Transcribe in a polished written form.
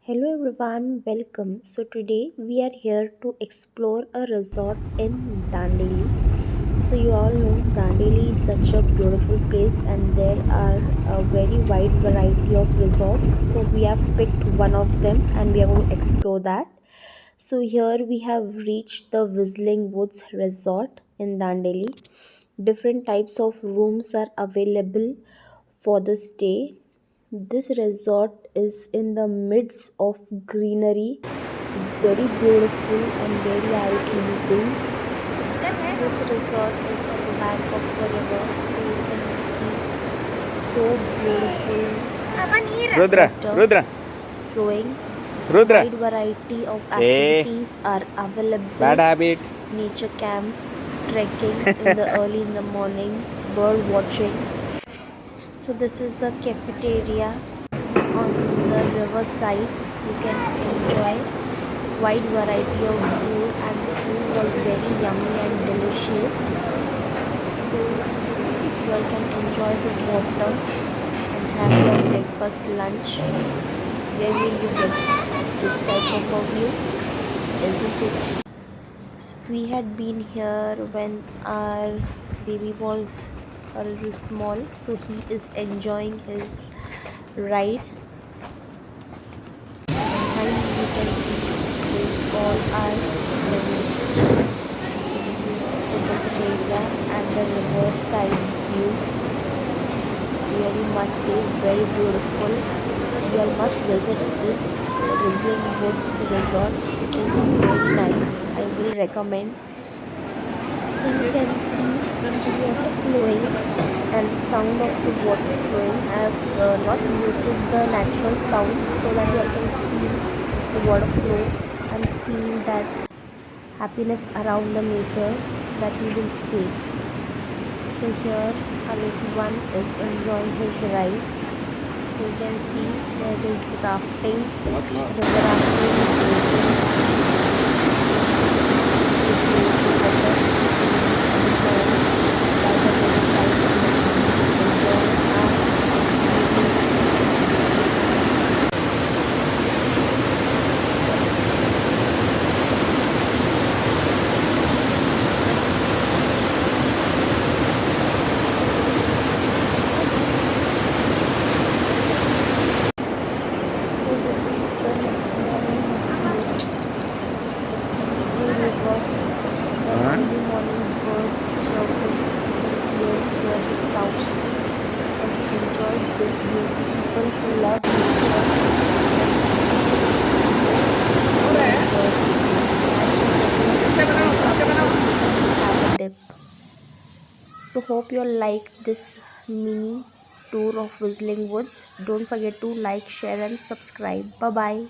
Hello everyone, welcome. So today we are here to explore a resort in Dandeli. So you all know Dandeli is such a beautiful place and there are a very wide variety of resorts. So we have picked one of them and we are going to explore that. So here we have reached the Whistling Woods Resort in Dandeli. Different types of rooms are available for the stay. This resort is in the midst of greenery, very beautiful and very eye pleasing. This resort is on the bank of the river, so you can see so beautiful Rudra, water Rudra, flowing. Rudra. Wide variety of Hey, activities are available. bad habit. Nature camp, trekking in the early in the morning, bird watching. So this is the cafeteria on the riverside. You can enjoy wide variety of food and the food was very yummy and delicious. So you all can enjoy the water and have your breakfast lunch. Where will you get this type of a view, isn't it? So we had been here when our baby was a little small, so he is enjoying his ride. Behind me you can see is all our limits. So this is the cafeteria and the riverside view. Really must say very beautiful. You all must visit this Whistling Woods resort. It is very nice. I will recommend. So you can see the water flowing and the sound of the water flowing. I have not muted the natural sound so that you all can feel the water flow and feel that happiness around the nature that we will state. So here our little one is enjoying his ride. So you can see there is rafting, river rafting, so this is the next morning peaceful river, the early morning birds chirping, you can hear the sound and enjoy this view. People who love nature have a dip. So hope you all like this mini tour of Whistling Woods. Don't forget to like, share and subscribe. Bye bye.